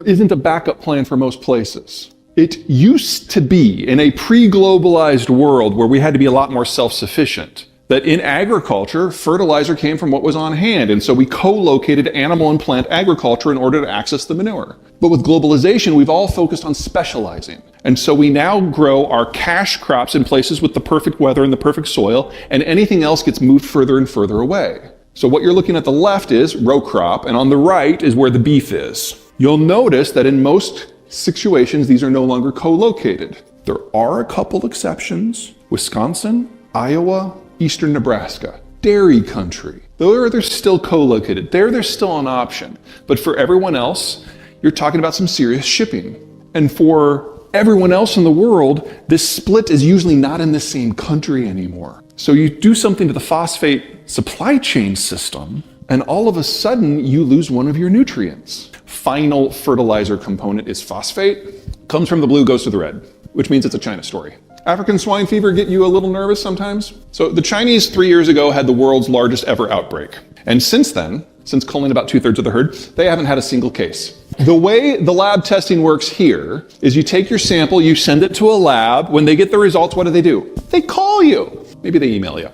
isn't a backup plan for most places. It used to be in a pre-globalized world where we had to be a lot more self-sufficient, that in agriculture, fertilizer came from what was on hand, and so we co-located animal and plant agriculture in order to access the manure. But with globalization, we've all focused on specializing. And so we now grow our cash crops in places with the perfect weather and the perfect soil, and anything else gets moved further and further away. So what you're looking at the left is row crop, and on the right is where the beef is. You'll notice that in most situations, these are no longer co-located. There are a couple exceptions. Wisconsin, Iowa, Eastern Nebraska, dairy country. Though they're still co-located, they're still an option. But for everyone else, you're talking about some serious shipping. And for everyone else in the world, this split is usually not in the same country anymore. So you do something to the phosphate supply chain system, and all of a sudden you lose one of your nutrients. Final fertilizer component is phosphate, comes from the blue, goes to the red, which means it's a China story. African swine fever get you a little nervous sometimes? So the Chinese 3 years ago had the world's largest ever outbreak. And since then, since culling about 2/3 of the herd, they haven't had a single case. The way the lab testing works here is you take your sample, you send it to a lab. When they get the results, what do? They call you. Maybe they email you.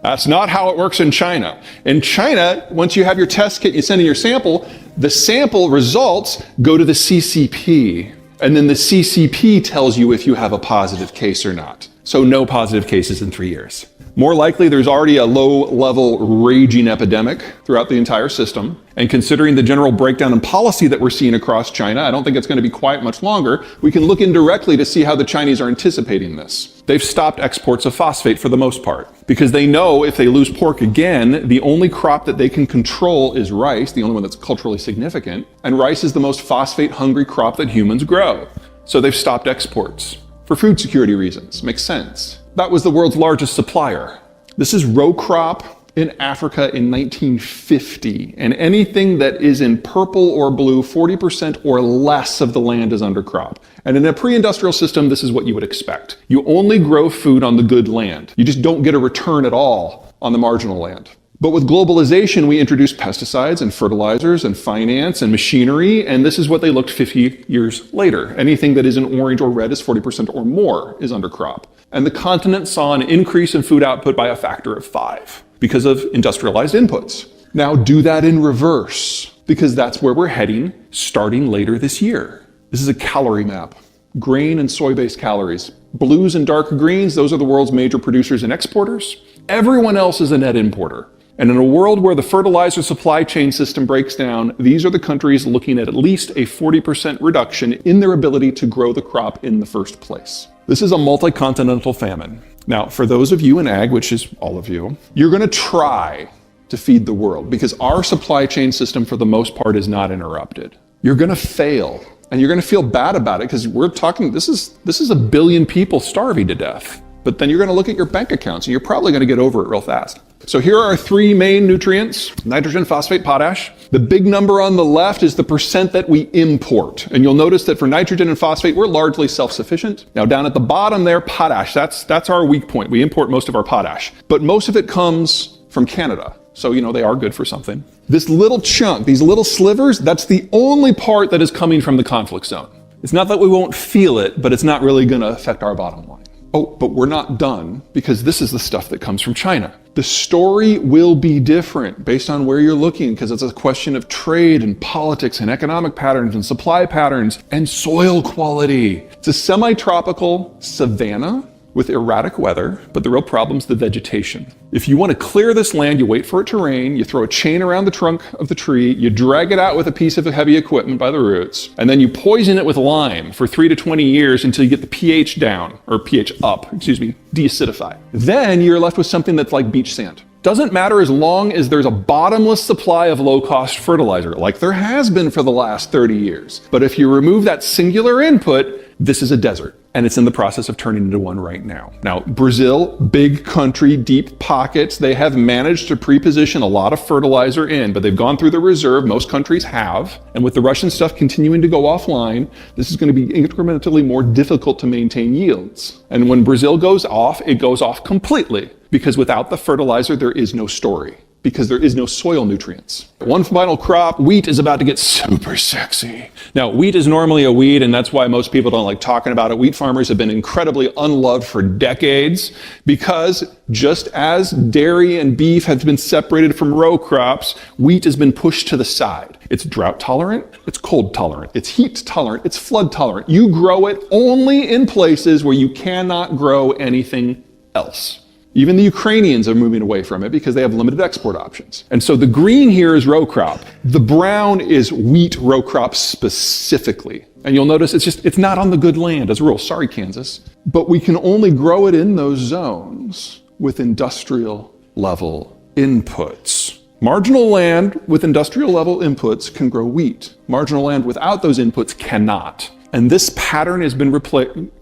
That's not how it works in China. In China, once you have your test kit, you send in your sample, the sample results go to the CCP. And then the CCP tells you if you have a positive case or not. So no positive cases in 3 years. More likely, there's already a low-level raging epidemic throughout the entire system. And considering the general breakdown in policy that we're seeing across China, I don't think it's going to be quiet much longer. We can look indirectly to see how the Chinese are anticipating this. They've stopped exports of phosphate for the most part, because they know if they lose pork again, the only crop that they can control is rice, the only one that's culturally significant. And rice is the most phosphate-hungry crop that humans grow. So they've stopped exports for food security reasons. Makes sense. That was the world's largest supplier. This is row crop in Africa in 1950. And anything that is in purple or blue, 40% or less of the land is under crop. And in a pre-industrial system, this is what you would expect. You only grow food on the good land. You just don't get a return at all on the marginal land. But with globalization, we introduced pesticides and fertilizers and finance and machinery, and this is what they looked 50 years later. Anything that is in orange or red is 40% or more is under crop. And the continent saw an increase in food output by a factor of 5 because of industrialized inputs. Now do that in reverse, because that's where we're heading starting later this year. This is a calorie map. Grain and soy-based calories. Blues and dark greens, those are the world's major producers and exporters. Everyone else is a net importer. And in a world where the fertilizer supply chain system breaks down, these are the countries looking at least a 40% reduction in their ability to grow the crop in the first place. This is a multi-continental famine. Now, for those of you in ag, which is all of you, you're going to try to feed the world because our supply chain system, for the most part, is not interrupted. You're going to fail, and you're going to feel bad about it because we're talking, this is a billion people starving to death. But then you're going to look at your bank accounts, and you're probably going to get over it real fast. So here are our 3 main nutrients: nitrogen, phosphate, potash. The big number on the left is the percent that we import. And you'll notice that for nitrogen and phosphate, we're largely self-sufficient. Now down at the bottom there, potash, that's our weak point. We import most of our potash. But most of it comes from Canada. So, they are good for something. This little chunk, these little slivers, that's the only part that is coming from the conflict zone. It's not that we won't feel it, but it's not really going to affect our bottom line. Oh, but we're not done, because this is the stuff that comes from China. The story will be different based on where you're looking, because it's a question of trade and politics and economic patterns and supply patterns and soil quality. It's a semi-tropical savanna with erratic weather, but the real problem is the vegetation. If you want to clear this land, you wait for it to rain, you throw a chain around the trunk of the tree, you drag it out with a piece of heavy equipment by the roots, and then you poison it with lime for 3 to 20 years until you get the pH down, or pH up, deacidify. Then you're left with something that's like beach sand. Doesn't matter as long as there's a bottomless supply of low-cost fertilizer, like there has been for the last 30 years. But if you remove that singular input, this is a desert, and it's in the process of turning into one right now. Now, Brazil, big country, deep pockets, they have managed to pre-position a lot of fertilizer in, but they've gone through the reserve, most countries have, and with the Russian stuff continuing to go offline, this is going to be incrementally more difficult to maintain yields. And when Brazil goes off, it goes off completely. Because without the fertilizer, there is no story. Because there is no soil nutrients. One final crop, wheat is about to get super sexy. Now, wheat is normally a weed, and that's why most people don't like talking about it. Wheat farmers have been incredibly unloved for decades because just as dairy and beef have been separated from row crops, wheat has been pushed to the side. It's drought tolerant, it's cold tolerant, it's heat tolerant, it's flood tolerant. You grow it only in places where you cannot grow anything else. Even the Ukrainians are moving away from it because they have limited export options. And so the green here is row crop. The brown is wheat row crop specifically. And you'll notice it's not on the good land as a rule. Sorry, Kansas. But we can only grow it in those zones with industrial level inputs. Marginal land with industrial level inputs can grow wheat. Marginal land without those inputs cannot. And this pattern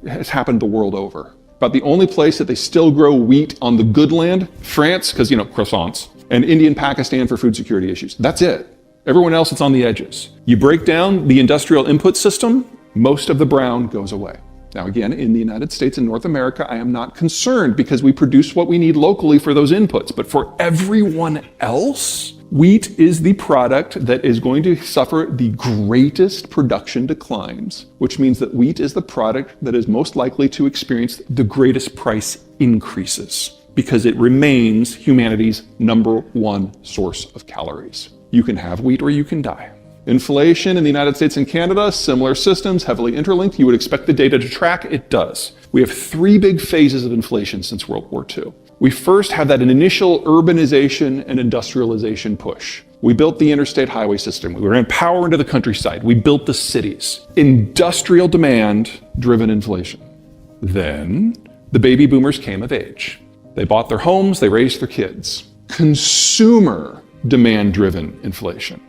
has happened the world over. About the only place that they still grow wheat on the good land, France, because croissants, and India and Pakistan for food security issues. That's it. Everyone else, it's on the edges. You break down the industrial input system, most of the brown goes away. Now again, in the United States and North America, I am not concerned because we produce what we need locally for those inputs. But for everyone else, wheat is the product that is going to suffer the greatest production declines, which means that wheat is the product that is most likely to experience the greatest price increases because it remains humanity's #1 source of calories. You can have wheat or you can die. Inflation in the United States and Canada, similar systems, heavily interlinked. You would expect the data to track. It does. We have 3 big phases of inflation since World War II. We first had that initial urbanization and industrialization push. We built the interstate highway system. We ran power into the countryside. We built the cities. Industrial demand-driven inflation. Then the baby boomers came of age. They bought their homes, they raised their kids. Consumer demand-driven inflation.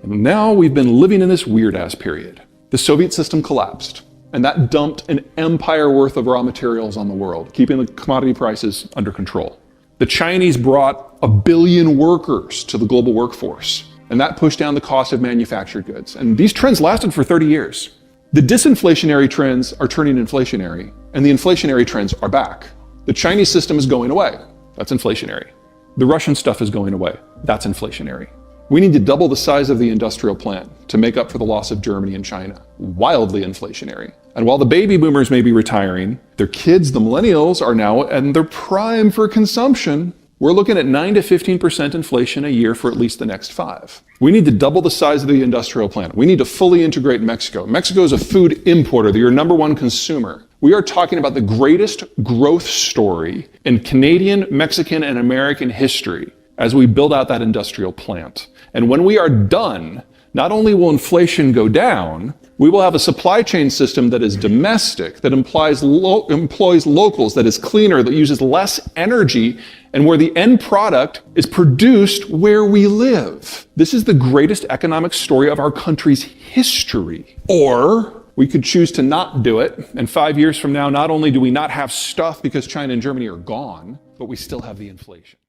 And now we've been living in this weird-ass period. The Soviet system collapsed, and that dumped an empire worth of raw materials on the world, keeping the commodity prices under control. The Chinese brought 1 billion workers to the global workforce, and that pushed down the cost of manufactured goods. And these trends lasted for 30 years. The disinflationary trends are turning inflationary, and the inflationary trends are back. The Chinese system is going away. That's inflationary. The Russian stuff is going away. That's inflationary. We need to double the size of the industrial plant to make up for the loss of Germany and China. Wildly inflationary. And while the baby boomers may be retiring, their kids, the millennials, are now in their prime for consumption. We're looking at 9 to 15% inflation a year for at least the next 5. We need to double the size of the industrial plant. We need to fully integrate Mexico. Mexico is a food importer. They're your #1 consumer. We are talking about the greatest growth story in Canadian, Mexican, and American history as we build out that industrial plant. And when we are done, not only will inflation go down, we will have a supply chain system that is domestic, that employs locals, that is cleaner, that uses less energy, and where the end product is produced where we live. This is the greatest economic story of our country's history. Or we could choose to not do it, and 5 years from now, not only do we not have stuff because China and Germany are gone, but we still have the inflation.